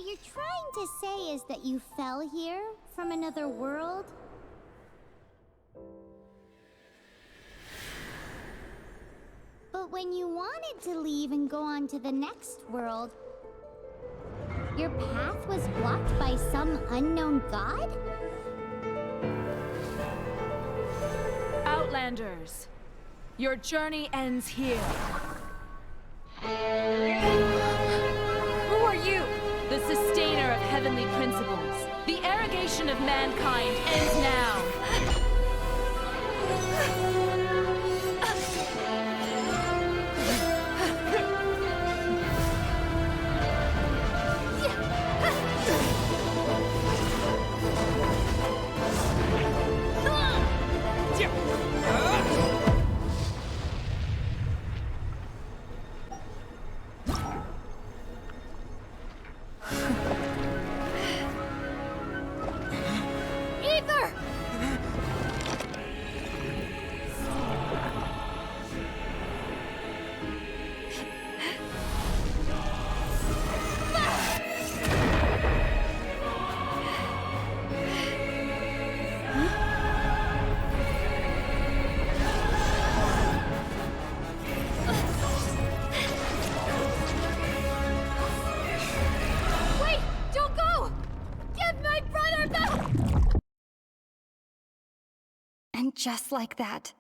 what you're trying to say is that you fell here from another world? But when you wanted to leave and go on to the next world, your path was blocked by some unknown god? Outlanders, your journey ends here. Who are you? The sustainer of heavenly principles. The arrogation of mankind ends now. And just like that,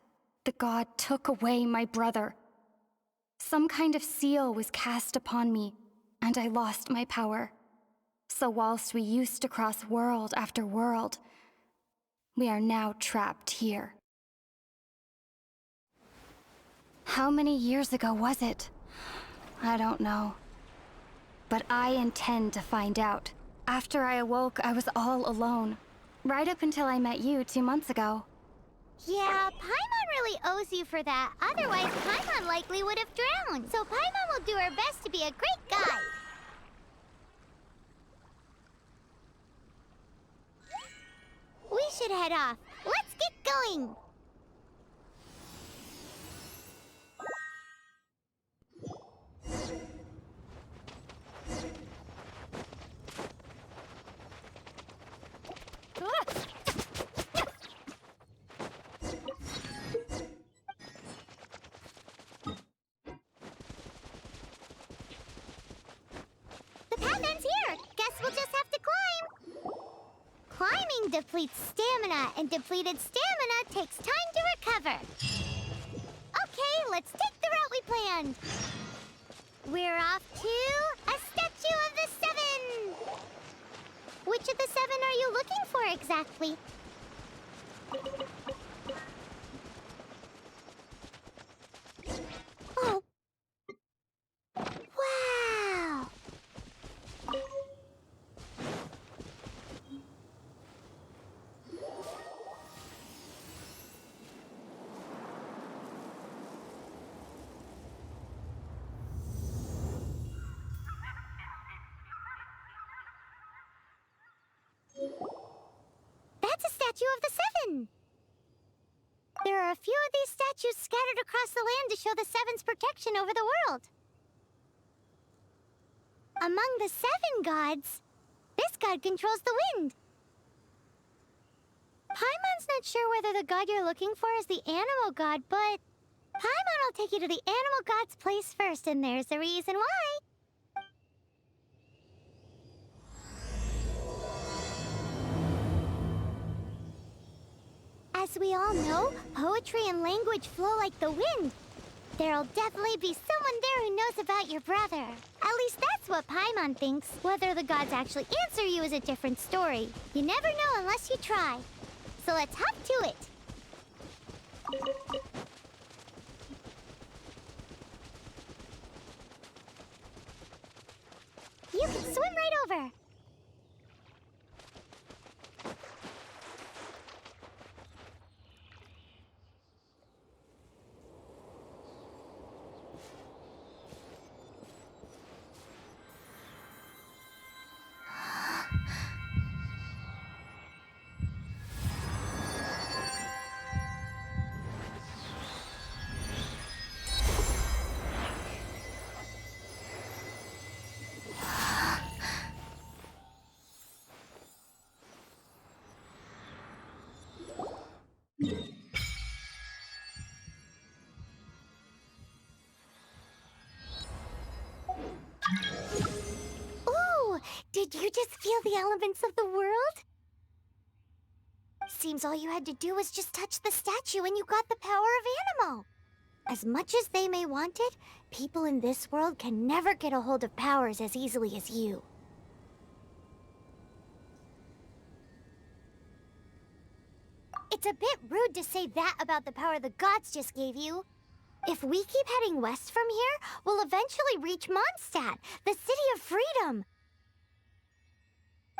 the god took away my brother. Some kind of seal was cast upon me, and I lost my power. So whilst we used to cross world after world, we are now trapped here. How many years ago was it? I don't know. But I intend to find out. After I awoke, I was all alone. Right up until I met you 2 months ago. Yeah, Paimon really owes you for that. Otherwise, Paimon likely would have drowned. So Paimon will do her best to be a great guide. We should head off. Let's get going. Climbing depletes stamina, and depleted stamina takes time to recover. Okay, let's take the route we planned. We're off to a statue of the Seven. Which of the seven are you looking for exactly? Oh. Wow. That's a statue of the Seven! There are a few of these statues scattered across the land to show the Seven's protection over the world. Among the Seven gods, this god controls the wind. Paimon's not sure whether the god you're looking for is the animal god, but Paimon will take you to the animal god's place first, and there's the reason why. As we all know, poetry and language flow like the wind. There'll definitely be someone there who knows about your brother. At least that's what Paimon thinks. Whether the gods actually answer you is a different story. You never know unless you try. So let's hop to it. You can swim right over. Did you just feel the elements of the world? Seems all you had to do was just touch the statue and you got the power of Animo. As much as they may want it, people in this world can never get a hold of powers as easily as you. It's a bit rude to say that about the power the gods just gave you. If we keep heading west from here, we'll eventually reach Mondstadt, the City of Freedom.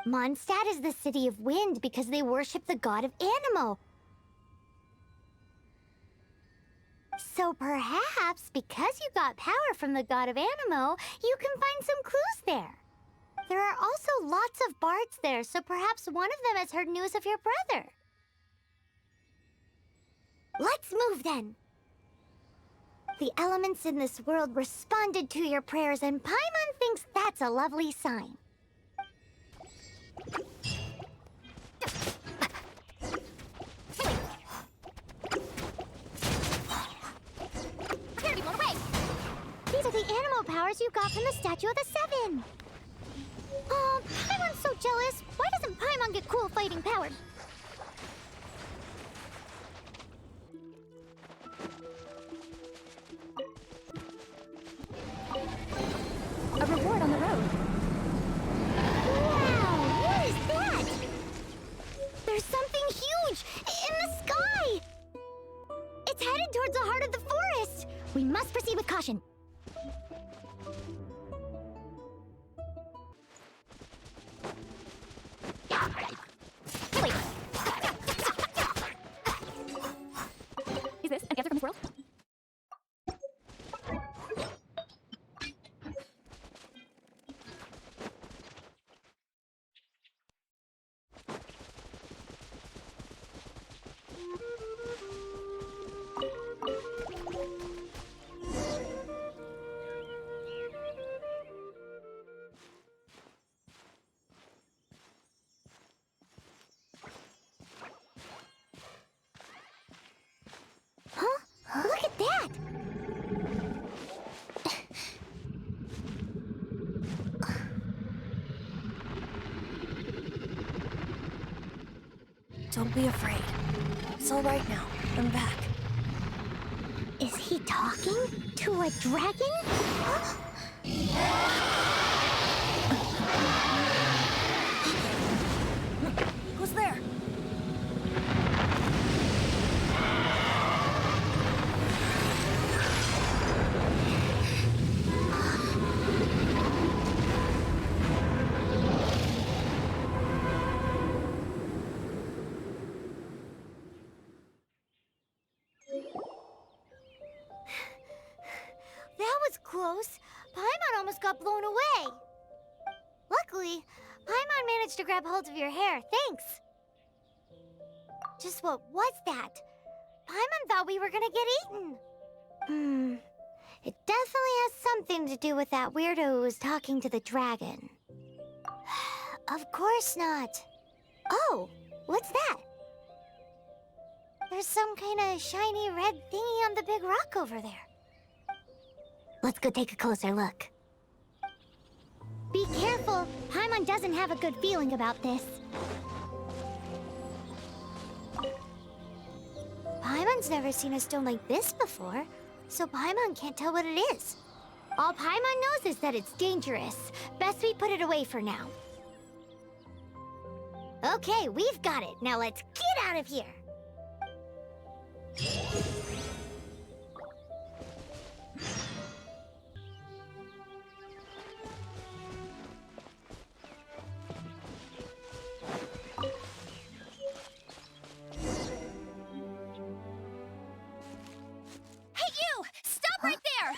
Mondstadt is the City of Wind because they worship the god of Animo. So perhaps, because you got power from the god of Animo, you can find some clues there. There are also lots of bards there, so perhaps one of them has heard news of your brother. Let's move then. The elements in this world responded to your prayers, and Paimon thinks that's a lovely sign. These are the Animo powers you got from the Statue of the Seven. Oh, Paimon's so jealous. Why doesn't Paimon get cool fighting power? A reward on the road. Wow, what is that? There's something huge in the sky. It's headed towards the heart of the forest. We must proceed with caution. Wait. Is this an answer from this world? Huh? Look at that! Don't be afraid. It's all right now. I'm back. Is he talking to a dragon? Who's there? That was close. Paimon almost got blown away. Luckily, Paimon managed to grab hold of your hair. Thanks. Just what was that? Paimon thought we were gonna get eaten. It definitely has something to do with that weirdo who was talking to the dragon. Of course not. Oh, what's that? There's some kind of shiny red thingy on the big rock over there. Let's go take a closer look. Be careful. Paimon doesn't have a good feeling about this. Paimon's never seen a stone like this before, so Paimon can't tell what it is. All Paimon knows is that it's dangerous. Best we put it away for now. Okay, we've got it. Now let's get out of here. Hey, you! Stop right there!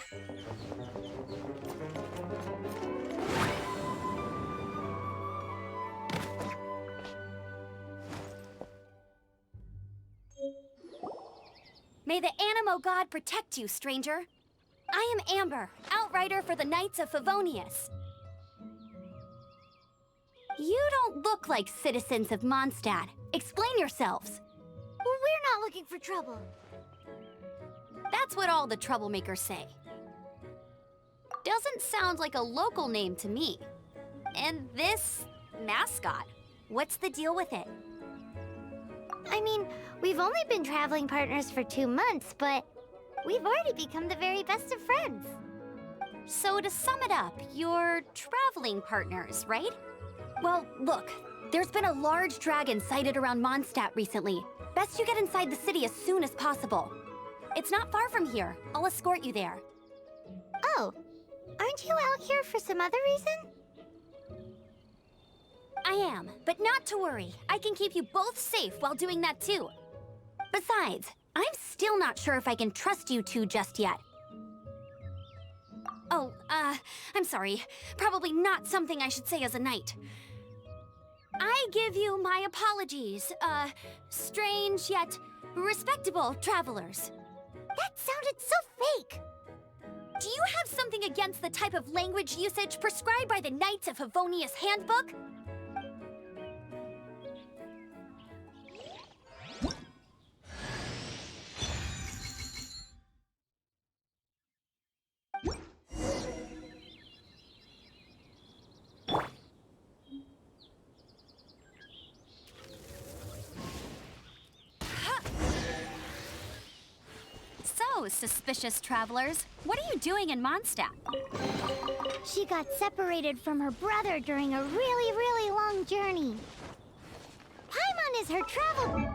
May the Animo god protect you, stranger. I am Amber, outrider for the Knights of Favonius. You don't look like citizens of Mondstadt. Explain yourselves. We're not looking for trouble. That's what all the troublemakers say. Doesn't sound like a local name to me. And this mascot, what's the deal with it? I mean, we've only been traveling partners for 2 months, but we've already become the very best of friends. So to sum it up, you're traveling partners, right? Well, look, there's been a large dragon sighted around Mondstadt recently. Best you get inside the city as soon as possible. It's not far from here. I'll escort you there. Oh, aren't you out here for some other reason? I am, but not to worry. I can keep you both safe while doing that too. Besides, I'm still not sure if I can trust you two just yet. Oh, I'm sorry. Probably not something I should say as a knight. I give you my apologies, strange yet respectable travelers. That sounded so fake. Do you have something against the type of language usage prescribed by the Knights of Favonius Handbook? So, suspicious travelers, what are you doing in Mondstadt? She got separated from her brother during a really, really long journey. Paimon is her travel...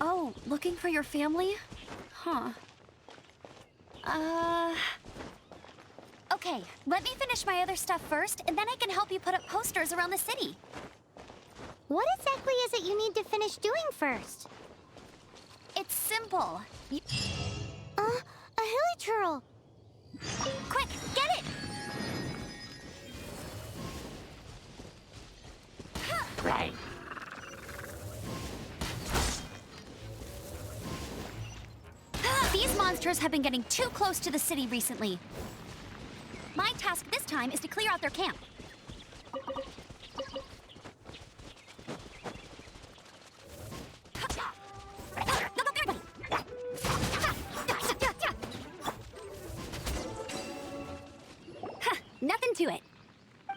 Oh, looking for your family? Huh. Okay, let me finish my other stuff first, and then I can help you put up posters around the city. What exactly is it you need to finish doing first? It's simple. A hilichurl. Quick, get it! Right. These monsters have been getting too close to the city recently. My task this time is to clear out their camp. Nothing to it.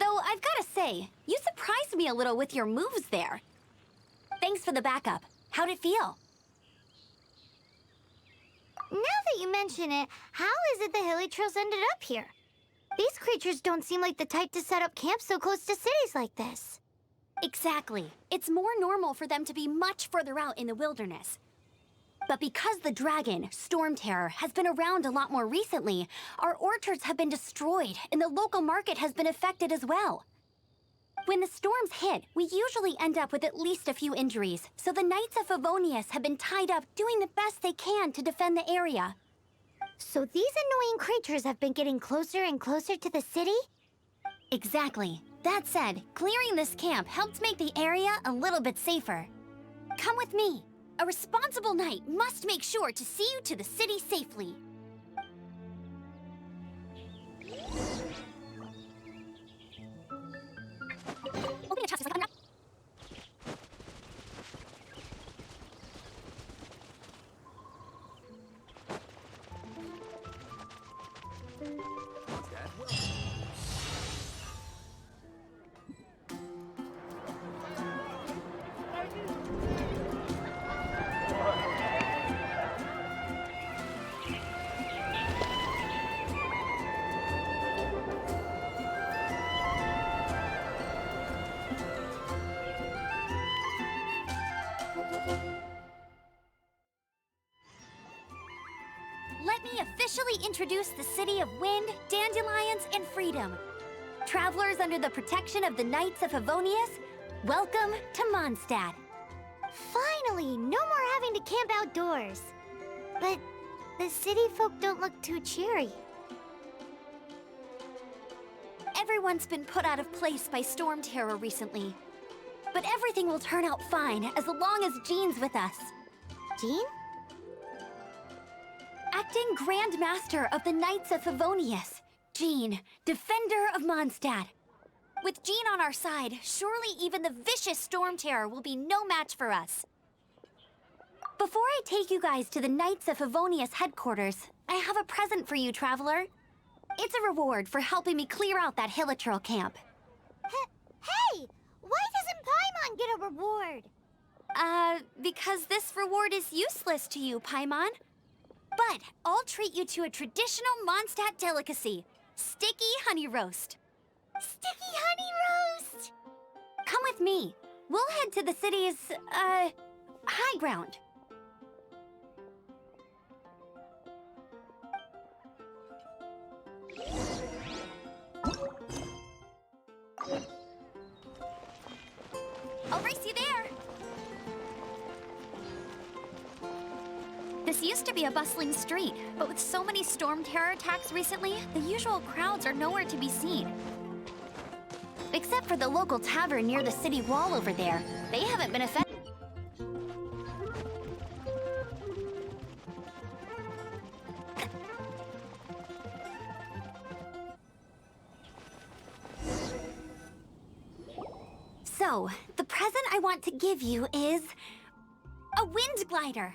Though I've gotta say, you surprised me a little with your moves there. Thanks for the backup. How'd it feel? Now that you mention it, how is it the hilichurls ended up here? These creatures don't seem like the type to set up camp so close to cities like this. Exactly. It's more normal for them to be much further out in the wilderness. But because the dragon, Storm Terror, has been around a lot more recently, our orchards have been destroyed and the local market has been affected as well. When the storms hit, we usually end up with at least a few injuries, so the Knights of Favonius have been tied up doing the best they can to defend the area. So these annoying creatures have been getting closer and closer to the city? Exactly. That said, clearing this camp helped make the area a little bit safer. Come with me. A responsible knight must make sure to see you to the city safely. Open the chest, coming up. Let me officially introduce the city of wind, dandelions, and freedom. Travelers under the protection of the Knights of Favonius, welcome to Mondstadt. Finally, no more having to camp outdoors. But the city folk don't look too cheery. Everyone's been put out of place by Storm Terror recently. But everything will turn out fine as long as Jean's with us. Jean? Acting Grand Master of the Knights of Favonius, Jean, Defender of Mondstadt. With Jean on our side, surely even the vicious Storm Terror will be no match for us. Before I take you guys to the Knights of Favonius headquarters, I have a present for you, Traveler. It's a reward for helping me clear out that Hilichurl camp. Hey! Why doesn't Paimon get a reward? Because this reward is useless to you, Paimon. But I'll treat you to a traditional Mondstadt delicacy, sticky honey roast. Sticky honey roast! Come with me. We'll head to the city's, high ground. I'll race you there! This used to be a bustling street, but with so many Storm Terror attacks recently, the usual crowds are nowhere to be seen. Except for the local tavern near the city wall over there. They haven't been affected. So, the present I want to give you is a wind glider.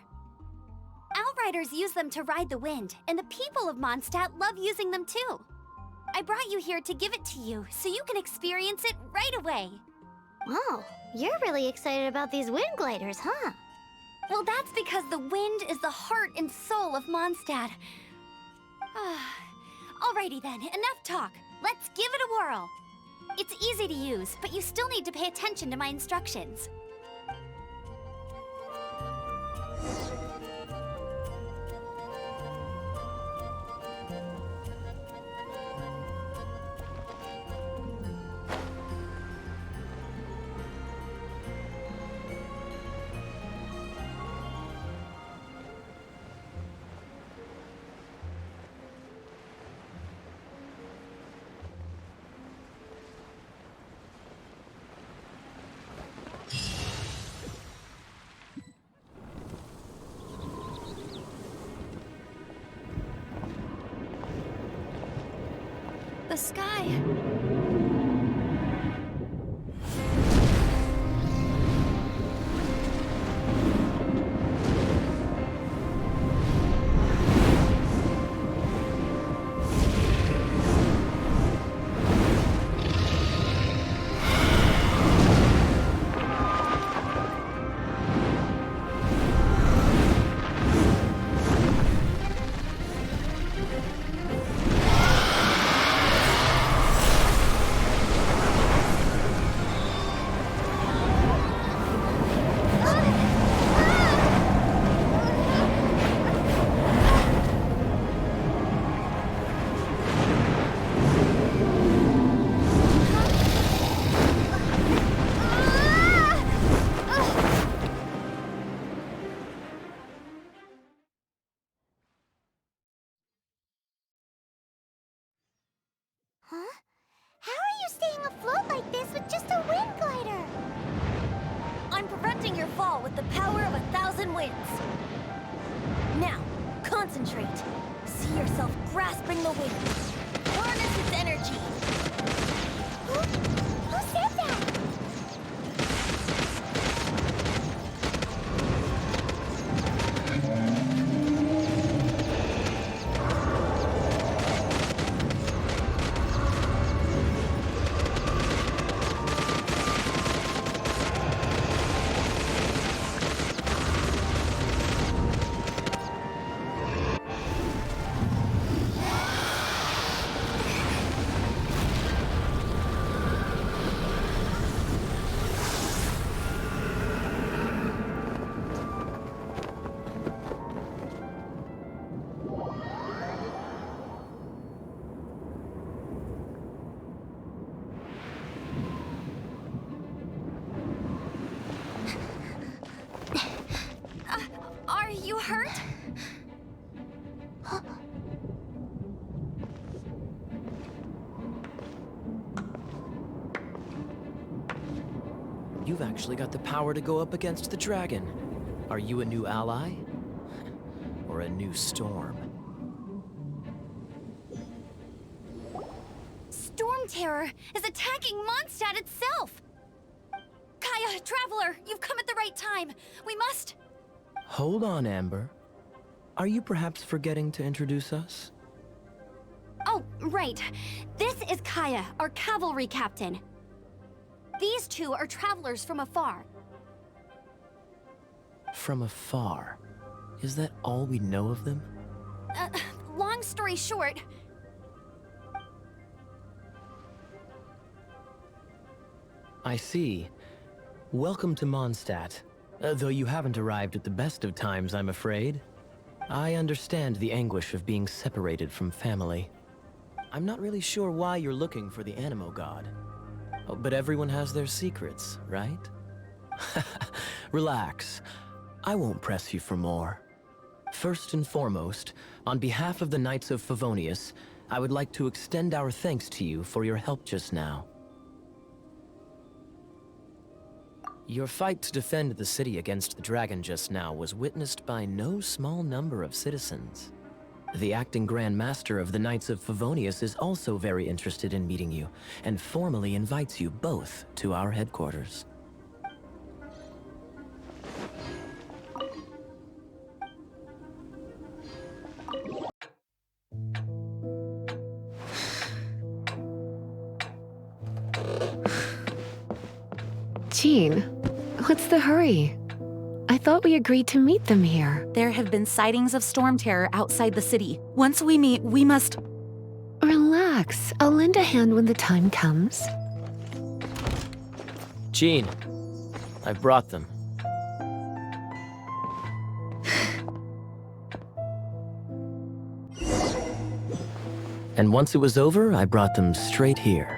Outriders use them to ride the wind, and the people of Mondstadt love using them too. I brought you here to give it to you, so you can experience it right away. Wow, you're really excited about these wind gliders, huh? Well, that's because the wind is the heart and soul of Mondstadt. Alrighty then, enough talk. Let's give it a whirl. It's easy to use, but you still need to pay attention to my instructions. The sky. Huh? How are you staying afloat like this with just a wind glider? I'm preventing your fall with the power of 1,000 winds. Now, concentrate. See yourself grasping the wind. Harness its energy. Who said that? Are you hurt? You've actually got the power to go up against the dragon. Are you a new ally? Or a new storm? Storm Terror is attacking Mondstadt itself! Kaeya, Traveler, you've come at the right time. We must... Hold on, Amber. Are you perhaps forgetting to introduce us? Oh, right. This is Kaeya, our cavalry captain. These two are travelers from afar. From afar. Is that all we know of them? Long story short... I see. Welcome to Mondstadt. Though you haven't arrived at the best of times, I'm afraid. I understand the anguish of being separated from family. I'm not really sure why you're looking for the Animo God. Oh, but everyone has their secrets, right? Relax. I won't press you for more. First and foremost, on behalf of the Knights of Favonius, I would like to extend our thanks to you for your help just now. Your fight to defend the city against the dragon just now was witnessed by no small number of citizens. The acting Grand Master of the Knights of Favonius is also very interested in meeting you, and formally invites you both to our headquarters. Jean, what's the hurry? I thought we agreed to meet them here. There have been sightings of storm terror outside the city. Once we meet, we must... Relax. I'll lend a hand when the time comes. Jean, I've brought them. And once it was over, I brought them straight here.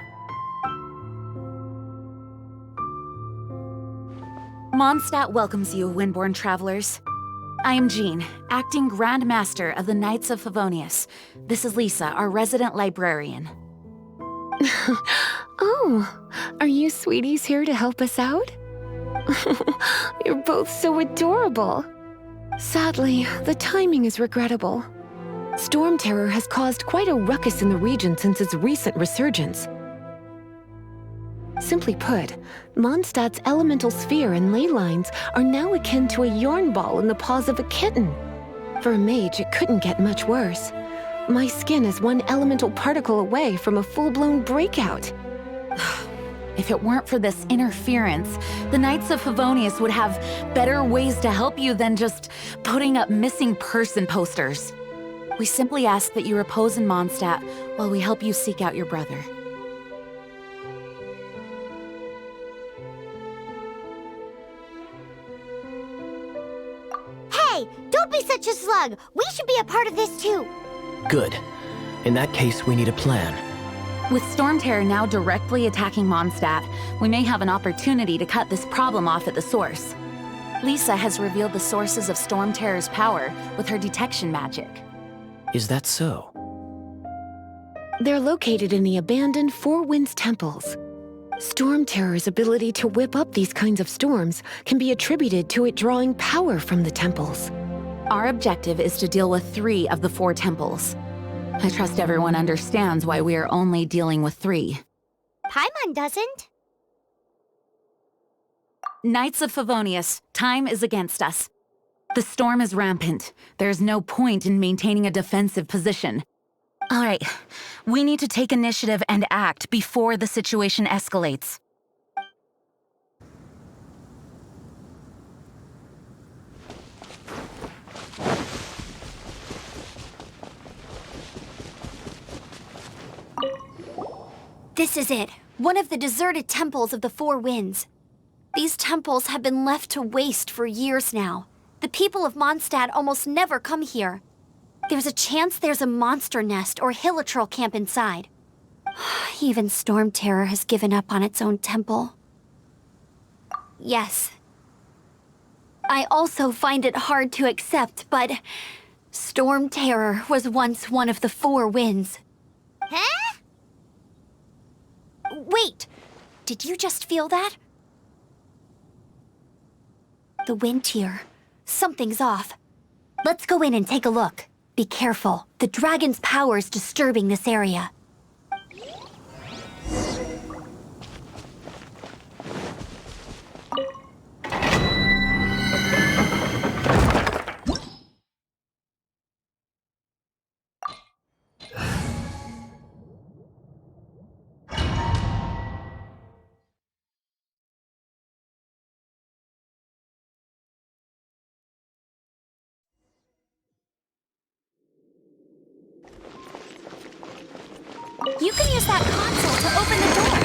Mondstadt welcomes you, Windborn travelers. I am Jean, acting Grand Master of the Knights of Favonius. This is Lisa, our resident librarian. Oh, are you sweeties here to help us out? You're both so adorable. Sadly, the timing is regrettable. Storm terror has caused quite a ruckus in the region since its recent resurgence. Simply put, Mondstadt's elemental sphere and ley lines are now akin to a yarn ball in the paws of a kitten. For a mage, it couldn't get much worse. My skin is one elemental particle away from a full-blown breakout. If it weren't for this interference, the Knights of Favonius would have better ways to help you than just putting up missing person posters. We simply ask that you repose in Mondstadt while we help you seek out your brother. Hey, don't be such a slug. We should be a part of this too. Good. In that case, we need a plan. With Storm Terror now directly attacking Mondstadt, we may have an opportunity to cut this problem off at the source. Lisa has revealed the sources of Storm Terror's power with her detection magic. Is that so? They're located in the abandoned Four Winds temples. Storm Terror's ability to whip up these kinds of storms can be attributed to it drawing power from the temples. Our objective is to deal with 3 of the 4 temples. I trust everyone understands why we are only dealing with 3. Paimon doesn't. Knights of Favonius, time is against us. The storm is rampant. There's no point in maintaining a defensive position. All right, we need to take initiative and act before the situation escalates. This is it. One of the deserted temples of the Four Winds. These temples have been left to waste for years now. The people of Mondstadt almost never come here. There's a chance there's a monster nest or hilichurl camp inside. Even Storm Terror has given up on its own temple. Yes. I also find it hard to accept, but Storm Terror was once one of the Four Winds. Huh? Wait! Did you just feel that? The wind here. Something's off. Let's go in and take a look. Be careful. The dragon's power is disturbing this area. can use that console to open the door.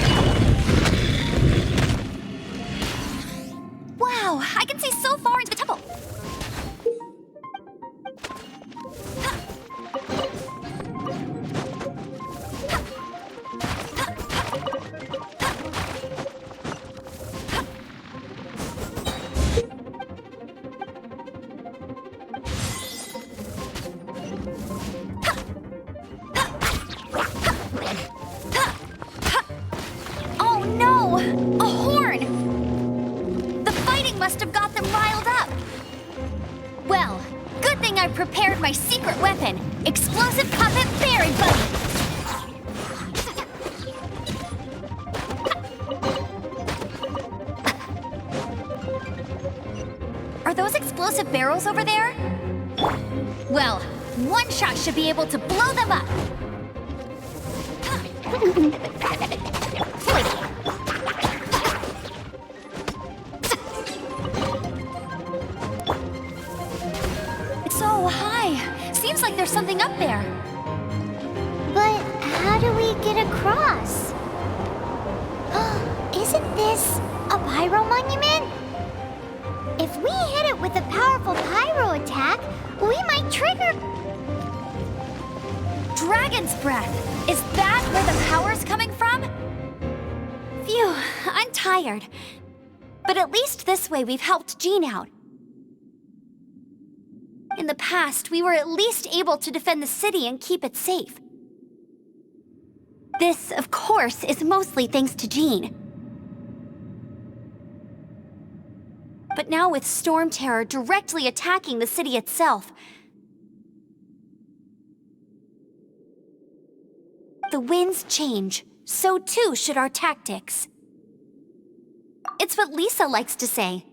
Wow, I can see so far into the temple. Oh no! A horn! The fighting must have got them riled up. Well, good thing I prepared my secret weapon, explosive puppet fairy buddy. Are those explosive barrels over there? Well, one shot should be able to blow them up. It's so high. Seems like there's something up there. But how do we get across? Isn't this a pyro monument? If we hit it with a powerful pyro attack, we might trigger... Dragon's breath! Is that where the power's coming from? Phew, I'm tired. But at least this way we've helped Jean out. In the past, we were at least able to defend the city and keep it safe. This, of course, is mostly thanks to Jean. But now with Storm Terror directly attacking the city itself, the winds change, so too should our tactics. It's what Lisa likes to say.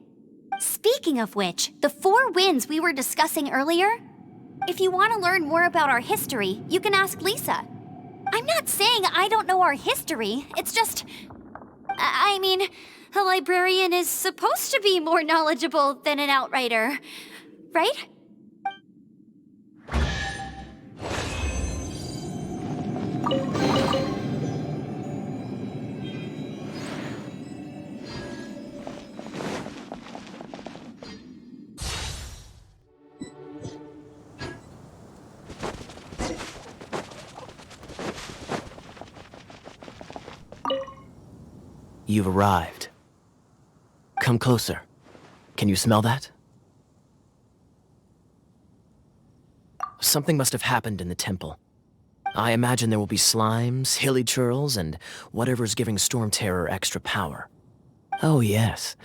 Speaking of which, the 4 winds we were discussing earlier, if you want to learn more about our history, you can ask Lisa. I'm not saying I don't know our history, it's just... I mean, a librarian is supposed to be more knowledgeable than an outrider, right? You've arrived. Come closer. Can you smell that? Something must have happened in the temple. I imagine there will be slimes, hilly churls, and whatever's giving Storm Terror extra power. Oh yes,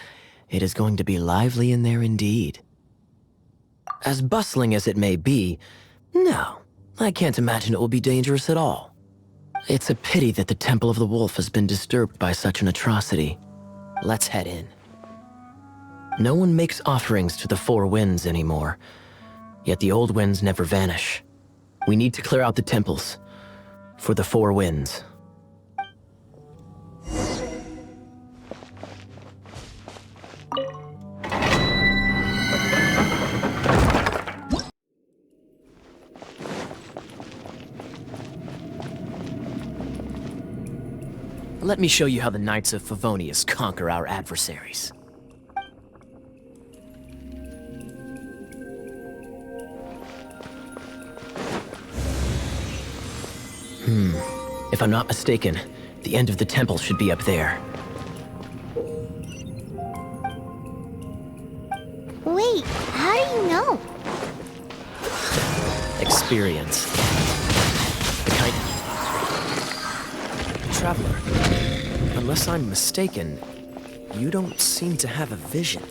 it is going to be lively in there indeed. As bustling as it may be, no, I can't imagine it will be dangerous at all. It's a pity that the Temple of the Wolf has been disturbed by such an atrocity. Let's head in. No one makes offerings to the 4 winds anymore, yet the old winds never vanish. We need to clear out the temples for the 4 winds. Let me show you how the Knights of Favonius conquer our adversaries. If I'm not mistaken, the end of the temple should be up there. Wait, how do you know? Experience. The kind... Traveler, unless I'm mistaken, you don't seem to have a vision.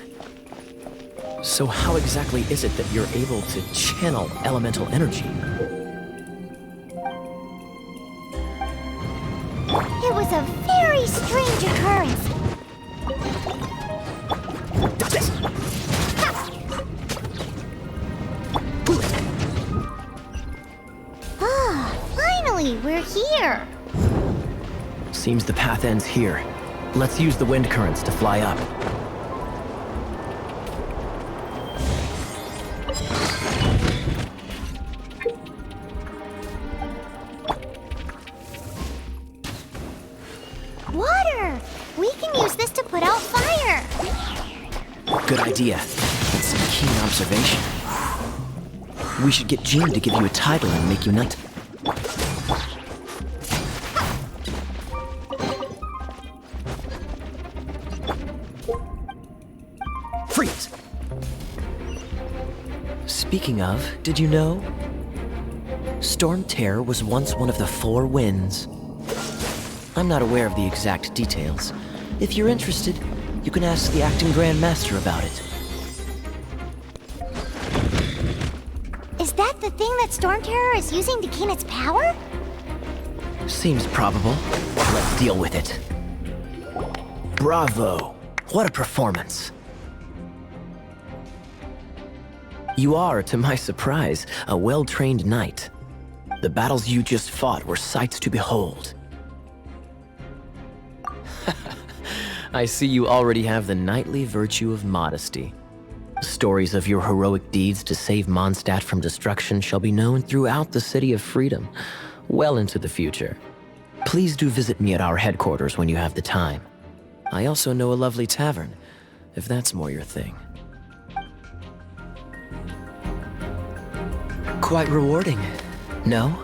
So how exactly is it that you're able to channel elemental energy? It was a very strange occurrence. Finally, we're here. Seems the path ends here. Let's use the wind currents to fly up. Good idea. That's some keen observation. We should get Jean to give you a title and make you knight. Freeze! Speaking of, did you know? Storm Terror was once one of the 4 winds. I'm not aware of the exact details. If you're interested, you can ask the acting Grand Master about it. Is that the thing that Storm Terror is using to gain its power? Seems probable. Let's deal with it. Bravo! What a performance. You are, to my surprise, a well-trained knight. The battles you just fought were sights to behold. I see you already have the knightly virtue of modesty. Stories of your heroic deeds to save Mondstadt from destruction shall be known throughout the City of Freedom, well into the future. Please do visit me at our headquarters when you have the time. I also know a lovely tavern, if that's more your thing. Quite rewarding, no?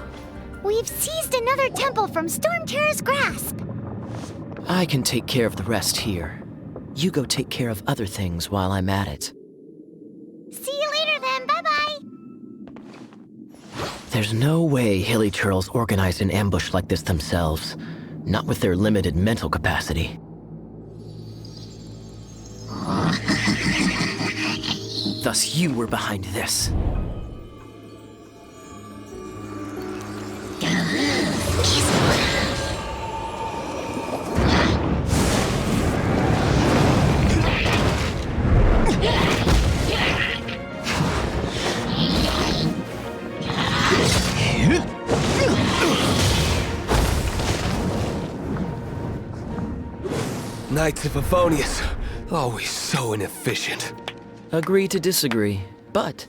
We've seized another temple from Storm Terror's grasp. I can take care of the rest here. You go take care of other things while I'm at it. See you later then, bye-bye. There's no way Hilly Turtles organized an ambush like this themselves. Not with their limited mental capacity. Thus you were behind this. Knights of Favonius, always so inefficient. Agree to disagree, but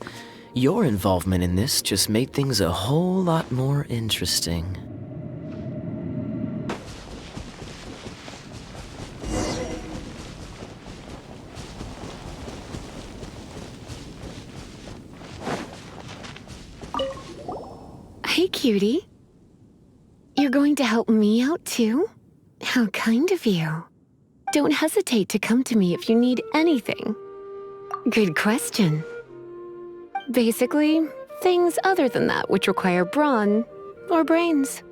your involvement in this just made things a whole lot more interesting. Hey, cutie. You're going to help me out, too? How kind of you. Don't hesitate to come to me if you need anything. Good question. Basically, things other than that which require brawn or brains.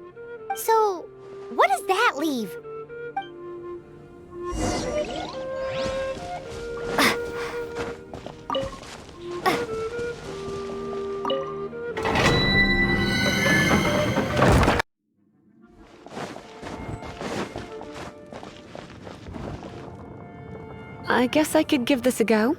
So, what does that leave? I guess I could give this a go.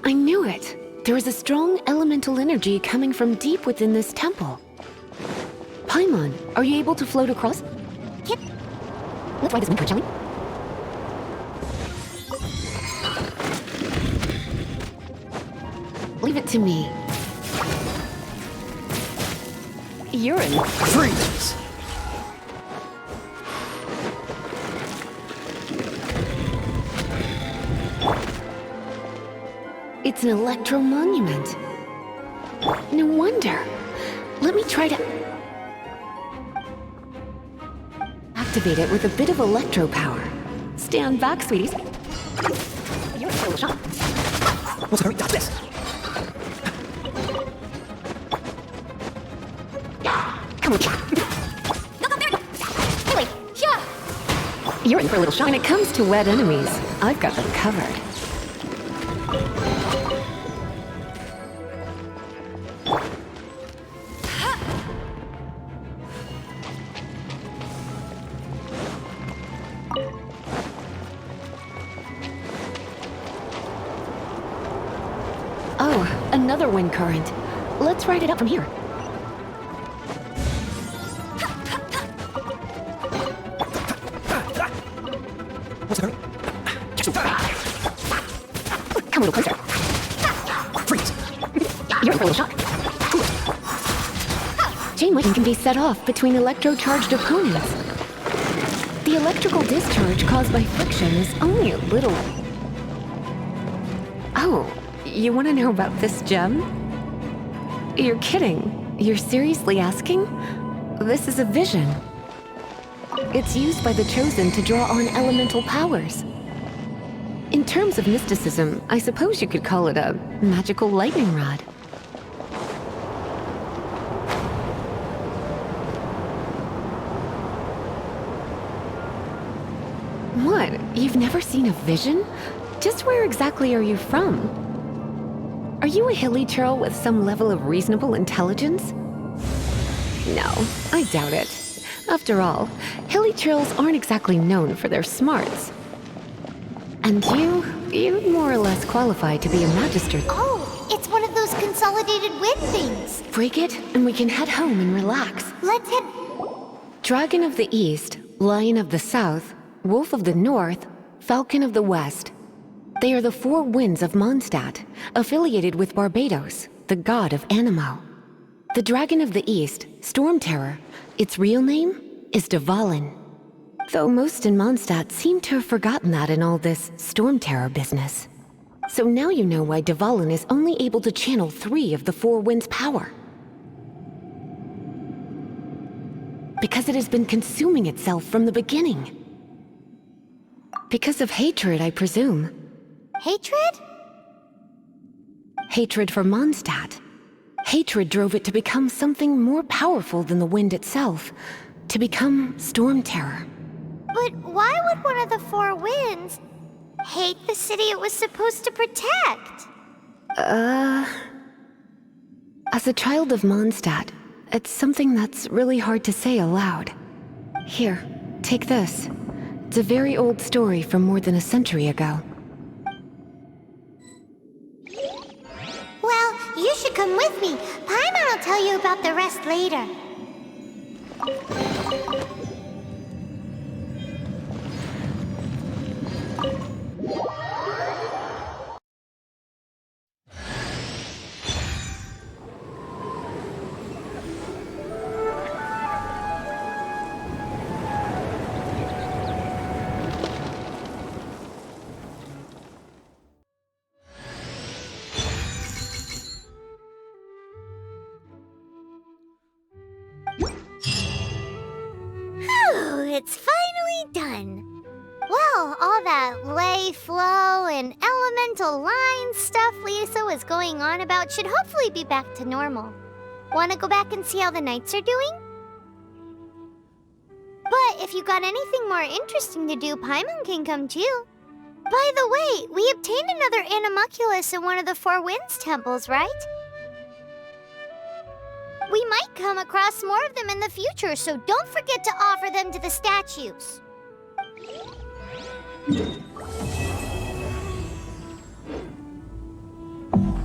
I knew it. There is a strong elemental energy coming from deep within this temple. Paimon, are you able to float across? Yep. Let's ride this wind, shall we? Leave it to me. You're in. Freeze! It's an electro monument. No wonder. Let me try to activate it with a bit of electro power. Stand back, sweeties. You're in for a little shock. Let's hurry, got this! Come on. Anyway, yeah. You're in for a little shock. When it comes to wet enemies, I've got them covered. Oh, another wind current. Let's ride it up from here. Let's hurry. Come a little closer. Freeze! You're in for a little shock. chain lightning can be set off between electro-charged opponents. The electrical discharge caused by friction is only a little... Oh, you want to know about this gem? You're kidding. You're seriously asking? This is a vision. It's used by the Chosen to draw on elemental powers. In terms of mysticism, I suppose you could call it a magical lightning rod. What? You've never seen a vision? Just where exactly are you from? Are you a hilly churl with some level of reasonable intelligence? No, I doubt it. After all, hilly churls aren't exactly known for their smarts. And you'd more or less qualify to be a magister. Oh, it's one of those consolidated wind things. Break it, and we can head home and relax. Let's head... Dragon of the East, Lion of the South, Wolf of the North, Falcon of the West. They are the four winds of Mondstadt, affiliated with Barbados, the god of Anemo. The Dragon of the East, Storm Terror, its real name is Dvalin. Though most in Mondstadt seem to have forgotten that in all this Storm Terror business. So now you know why Dvalin is only able to channel 3 of the four winds' power. Because it has been consuming itself from the beginning. Because of hatred, I presume. Hatred? Hatred for Mondstadt. Hatred drove it to become something more powerful than the wind itself. To become Storm Terror. But why would one of the four winds hate the city it was supposed to protect? As a child of Mondstadt, it's something that's really hard to say aloud. Here, take this. It's a very old story from more than a century ago. Well, you should come with me. Paimon will tell you about the rest later. It's finally done. Well, all that lay, flow, and elemental line stuff Lisa was going on about should hopefully be back to normal. Want to go back and see how the knights are doing? But if you got anything more interesting to do, Paimon can come too. By the way, we obtained another animalculus in one of the Four Winds temples, right? We might come across more of them in the future, so don't forget to offer them to the statues.